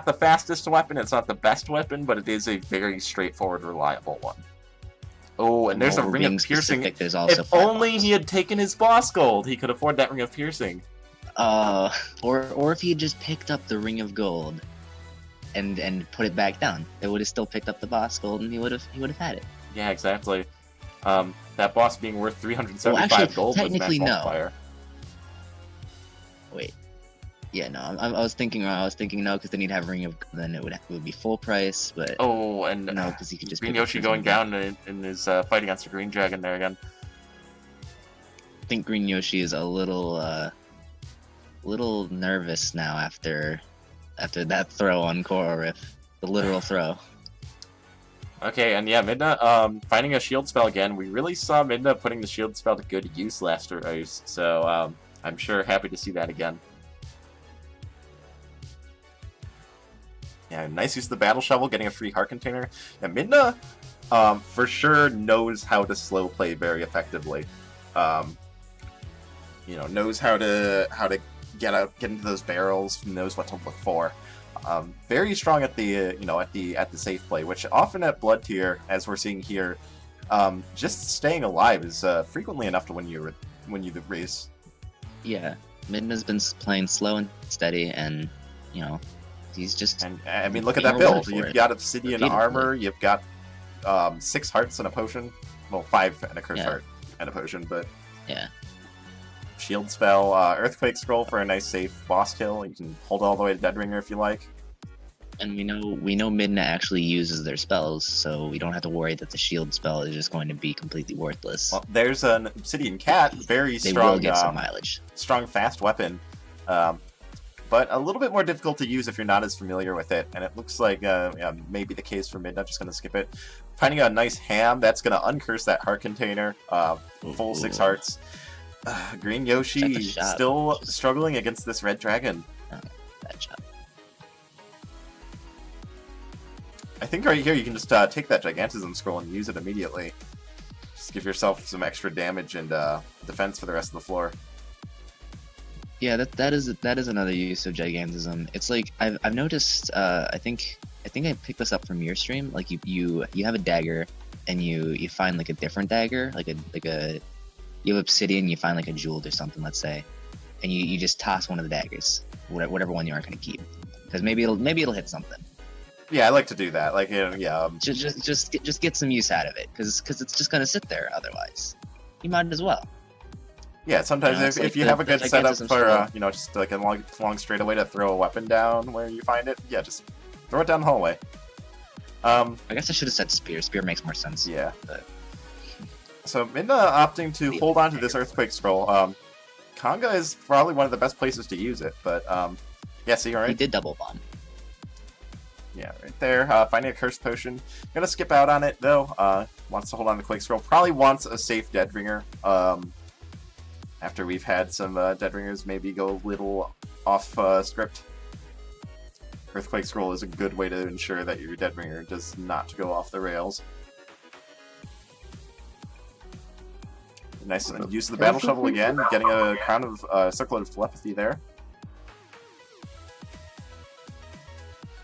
[SPEAKER 1] the fastest weapon, it's not the best weapon, but it is a very straightforward, reliable one. Oh, and there's a ring of piercing. If only he had taken his boss gold, he could afford that ring of piercing.
[SPEAKER 2] Or if he had just picked up the ring of gold and put it back down, it would have still picked up the boss gold, and he would have had it.
[SPEAKER 1] Yeah, exactly. That boss being worth 375 gold was max multiplier.
[SPEAKER 2] Wait. Yeah, no, I was thinking no, because then he'd have ring of, then it would be full price, but
[SPEAKER 1] and
[SPEAKER 2] no, because he could just
[SPEAKER 1] GreenYoshi going down in his fight against the Green Dragon there again.
[SPEAKER 2] I think GreenYoshi is a little nervous now after that throw on Coral Reef, the literal throw.
[SPEAKER 1] Okay, and yeah, Midna finding a shield spell again. We really saw Midna putting the shield spell to good use last race, so I'm sure happy to see that again. Yeah, nice use of the battle shovel, getting a free heart container. And Midna, for sure knows how to slow play very effectively. Knows how to get into those barrels, knows what to look for. Very strong at the at the safe play, which often at Blood Tier, as we're seeing here, just staying alive is frequently enough to win you the race.
[SPEAKER 2] Yeah, Midna's been playing slow and steady, and he's just.
[SPEAKER 1] And I mean, look at that build. You've got Obsidian armor. You've got 6 hearts and a potion. Well, 5 and a curse heart and a potion, but
[SPEAKER 2] yeah.
[SPEAKER 1] shield spell, Earthquake Scroll for a nice safe boss kill. You can hold all the way to Deadringer if you like.
[SPEAKER 2] And we know Midna actually uses their spells, so we don't have to worry that the shield spell is just going to be completely worthless.
[SPEAKER 1] Well, there's an Obsidian Cat, very
[SPEAKER 2] They
[SPEAKER 1] strong,
[SPEAKER 2] will get some mileage.
[SPEAKER 1] strong, fast weapon, but a little bit more difficult to use if you're not as familiar with it. And it looks like yeah, maybe the case for Midna. Just going to skip it. Finding a nice ham that's going to uncurse that heart container. Full 6 hearts. GreenYoshi still struggling against this red dragon.
[SPEAKER 2] Bad shot.
[SPEAKER 1] I think right here you can just take that Gigantism Scroll and use it immediately. Just give yourself some extra damage and defense for the rest of the floor.
[SPEAKER 2] Yeah, that is another use of Gigantism. It's like I've noticed. I think I picked this up from your stream. Like you have a dagger, and you find like a different dagger, like a you have obsidian, you find like a jeweled or something, let's say, and you just toss one of the daggers, whatever one you aren't going to keep, because maybe it'll hit something.
[SPEAKER 1] Yeah, I like to do that. Like, yeah.
[SPEAKER 2] Just get some use out of it, because it's just gonna sit there otherwise. You might as well.
[SPEAKER 1] Yeah, sometimes if you have a good setup for just like a long straightaway to throw a weapon down where you find it, yeah, just throw it down the hallway.
[SPEAKER 2] I guess I should have said spear. Spear makes more sense.
[SPEAKER 1] Yeah.
[SPEAKER 2] But...
[SPEAKER 1] So Midna opting to hold on to this Earthquake Scroll. Conga is probably one of the best places to use it, but yeah, see, all right.
[SPEAKER 2] He did double bomb.
[SPEAKER 1] Yeah, right there. Finding a Cursed Potion. Gonna skip out on it, though. Wants to hold on to Quake Scroll. Probably wants a safe Deadringer. After we've had some Deadringers maybe go a little off script. Earthquake Scroll is a good way to ensure that your Deadringer does not go off the rails. Nice use of the Battle Shovel again. Getting a Crown of Circlet of Telepathy there.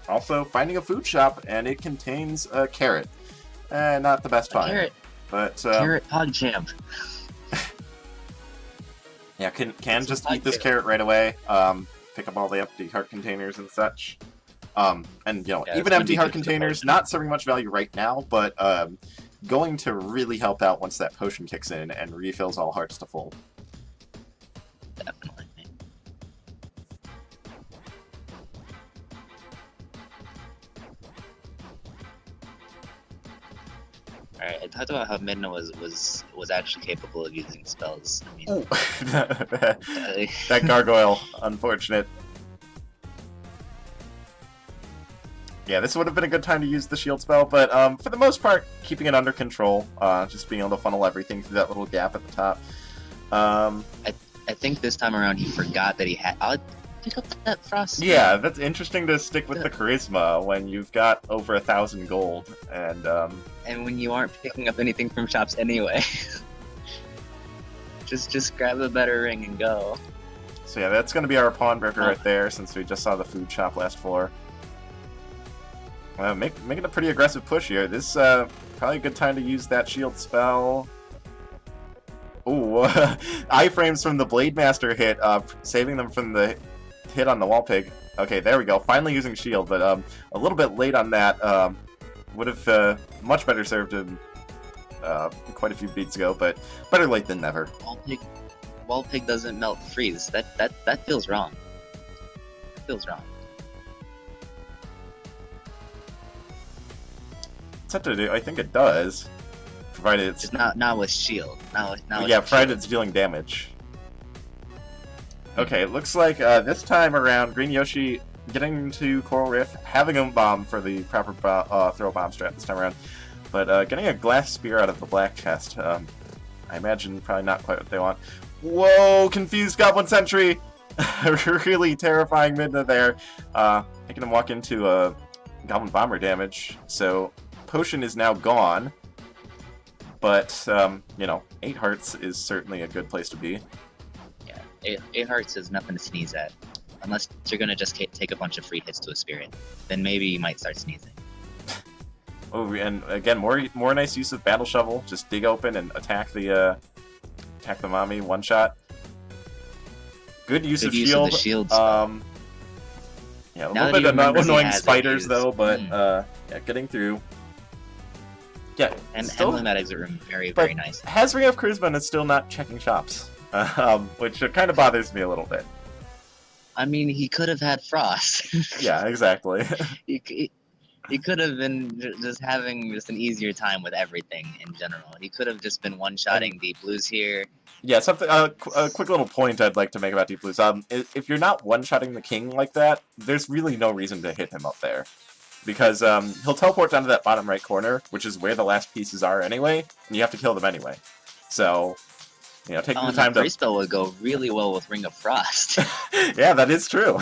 [SPEAKER 1] Also, finding a food shop, and it contains a carrot. Not the best find.
[SPEAKER 2] Carrot.
[SPEAKER 1] But,
[SPEAKER 2] carrot PogChamp.
[SPEAKER 1] Yeah, can just eat this carrot right away. Pick up all the empty heart containers and such. And, even empty heart containers, not serving much value right now, but going to really help out once that potion kicks in and refills all hearts to full.
[SPEAKER 2] Definitely. Alright, I talked about how Midna was actually capable of using spells. I mean,
[SPEAKER 1] that gargoyle, unfortunate. Yeah, this would have been a good time to use the shield spell, but for the most part, keeping it under control, just being able to funnel everything through that little gap at the top.
[SPEAKER 2] I think this time around he forgot that he had. I'll pick up that frost.
[SPEAKER 1] Yeah, that's interesting to stick with the charisma when you've got over 1,000 gold,
[SPEAKER 2] and when you aren't picking up anything from shops anyway. just grab a better ring and go.
[SPEAKER 1] So yeah, that's going to be our pawnbroker right there, since we just saw the food shop last floor. Making a pretty aggressive push here. This probably a good time to use that shield spell. Ooh, iframes from the Blade Master hit, saving them from the hit on the Wall Pig. Okay, there we go. Finally using shield, but a little bit late on that. Would have much better served him quite a few beats ago, but better late than never.
[SPEAKER 2] Wall Pig doesn't melt freeze. That feels wrong. That feels wrong.
[SPEAKER 1] I think it does, provided it's
[SPEAKER 2] just not with shield.
[SPEAKER 1] Yeah, provided it's dealing damage. Okay, it looks like this time around, GreenYoshi getting to Coral Rift, having a bomb for the proper throw bomb strat this time around, but getting a glass spear out of the black chest. I imagine probably not quite what they want. Whoa, confused Goblin Sentry! Really terrifying Midna there, making him walk into a Goblin Bomber damage. So potion is now gone, but 8 hearts is certainly a good place to be.
[SPEAKER 2] Yeah, 8 hearts is nothing to sneeze at, unless you're gonna just take a bunch of free hits to a spirit. Then maybe you might start sneezing.
[SPEAKER 1] Oh, and again, more nice use of Battle Shovel. Just dig open and attack the mommy one shot. Good use of shield.
[SPEAKER 2] The shield spell.
[SPEAKER 1] Yeah, a little bit of annoying spiders though, but yeah, getting through. Yeah,
[SPEAKER 2] and handling that exit room very nice.
[SPEAKER 1] Has Ring of Charisma and is still not checking shops. which kind of bothers me a little bit.
[SPEAKER 2] I mean, he could have had Frost.
[SPEAKER 1] Yeah, exactly.
[SPEAKER 2] He could have been just having just an easier time with everything in general. He could have just been one-shotting Deep Blues here.
[SPEAKER 1] Yeah, something. A quick little point I'd like to make about Deep Blues. If you're not one-shotting the king like that, there's really no reason to hit him up there, because he'll teleport down to that bottom right corner, which is where the last pieces are anyway, and you have to kill them anyway. So, you know, taking the time to.
[SPEAKER 2] Free spell would go really well with Ring of Frost.
[SPEAKER 1] Yeah, that is true.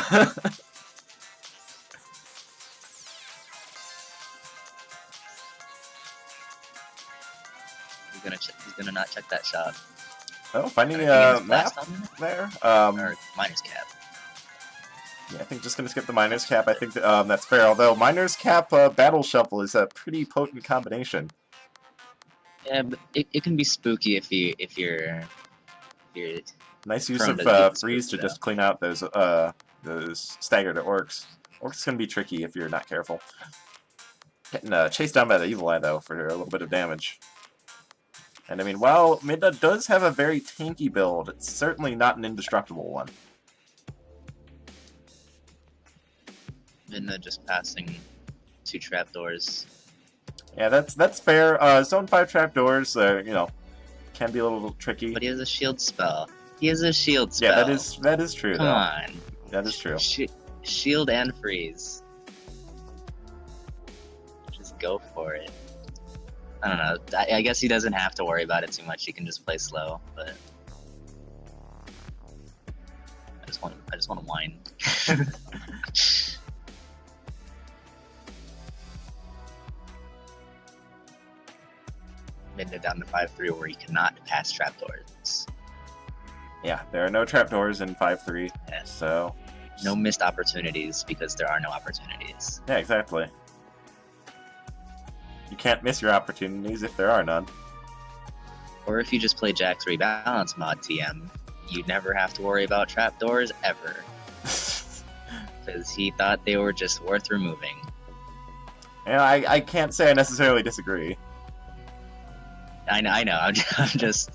[SPEAKER 2] He's gonna not check that shot.
[SPEAKER 1] Oh, finding a map
[SPEAKER 2] on
[SPEAKER 1] there.
[SPEAKER 2] or Miner's Cap.
[SPEAKER 1] Yeah, I think just gonna skip the Miner's Cap. I think that's fair. Although Miner's Cap Battle Shuffle is a pretty potent combination.
[SPEAKER 2] Yeah, but it can be spooky if you're
[SPEAKER 1] Nice use
[SPEAKER 2] prone
[SPEAKER 1] of
[SPEAKER 2] to
[SPEAKER 1] freeze to
[SPEAKER 2] spooked
[SPEAKER 1] just clean out those staggered orcs. Orcs can be tricky if you're not careful. Getting chased down by the Evil Eye though for a little bit of damage. And I mean, while Midna does have a very tanky build, it's certainly not an indestructible one.
[SPEAKER 2] Midna just passing 2 trapdoors.
[SPEAKER 1] Yeah, that's fair. Zone 5 trapdoors, you know, can be a little tricky.
[SPEAKER 2] But he has a shield spell. He has a shield spell.
[SPEAKER 1] Yeah, that is true.
[SPEAKER 2] Come
[SPEAKER 1] though.
[SPEAKER 2] on.
[SPEAKER 1] That is true.
[SPEAKER 2] Shield and freeze. Just go for it. I don't know. I guess he doesn't have to worry about it too much. He can just play slow, but I just want to whine. Midna down to 5-3 where he cannot pass trapdoors.
[SPEAKER 1] Yeah, there are no trapdoors in 5-3,
[SPEAKER 2] Yeah.
[SPEAKER 1] so
[SPEAKER 2] No missed opportunities because there are no opportunities.
[SPEAKER 1] yeah, exactly. You can't miss your opportunities if there are none.
[SPEAKER 2] Or if you just play Jack's Rebalance mod TM, you never have to worry about trapdoors ever. Because he thought they were just worth removing.
[SPEAKER 1] And I can't say I necessarily disagree.
[SPEAKER 2] I know. I'm just.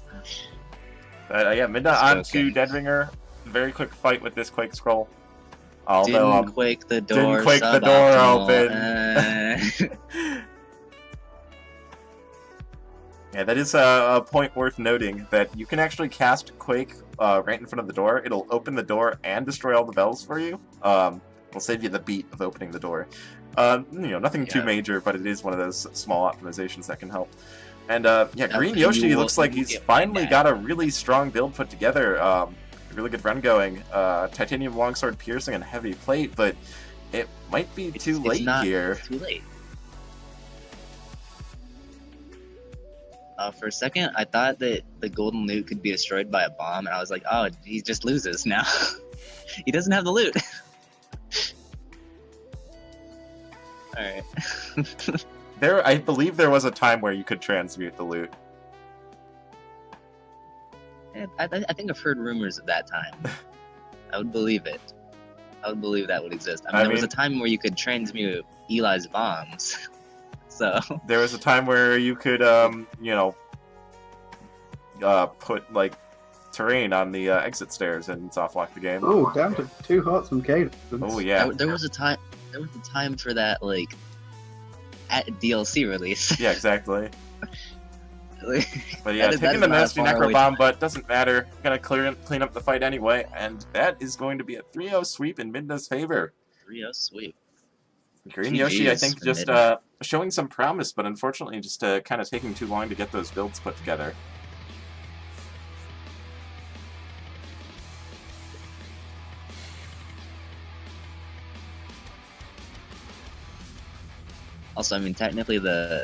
[SPEAKER 1] Yeah, Midna on to Deadringer. Very quick fight with this Quake Scroll.
[SPEAKER 2] Although didn't quake the door.
[SPEAKER 1] Didn't quake the door open. Yeah, that is a point worth noting, that you can actually cast Quake right in front of the door. It'll open the door and destroy all the bells for you. It'll save you the beat of opening the door. You know, nothing too major, but it is one of those small optimizations that can help. And yeah, GreenYoshi looks like he's finally got a really strong build put together. A really good run going. Titanium Longsword Piercing and Heavy Plate, but it might be too late here.
[SPEAKER 2] Too late. For a second, I thought that the golden loot could be destroyed by a bomb, and I was like, oh, he just loses now. He doesn't have the loot. Alright.
[SPEAKER 1] I believe there was a time where you could transmute the loot.
[SPEAKER 2] Yeah, I think I've heard rumors of that time. I would believe it. I would believe that would exist. I mean, there was a time where you could transmute Eli's bombs. So
[SPEAKER 1] there was a time where you could, you know, put like terrain on the exit stairs and soft lock the game.
[SPEAKER 3] Oh, down to 2 hearts from Cadence.
[SPEAKER 1] Oh yeah.
[SPEAKER 2] There was a time. There was a time for that, like, at DLC release.
[SPEAKER 1] Yeah, exactly. But yeah,
[SPEAKER 2] that is
[SPEAKER 1] taking the nasty Necro Bomb,
[SPEAKER 2] time.
[SPEAKER 1] but doesn't matter. Gonna clean up the fight anyway, and that is going to be a 3-0 sweep in Midna's favor.
[SPEAKER 2] 3-0 sweep.
[SPEAKER 1] GreenYoshi, I think, just showing some promise, but unfortunately just kind of taking too long to get those builds put together.
[SPEAKER 2] Also, I mean, technically the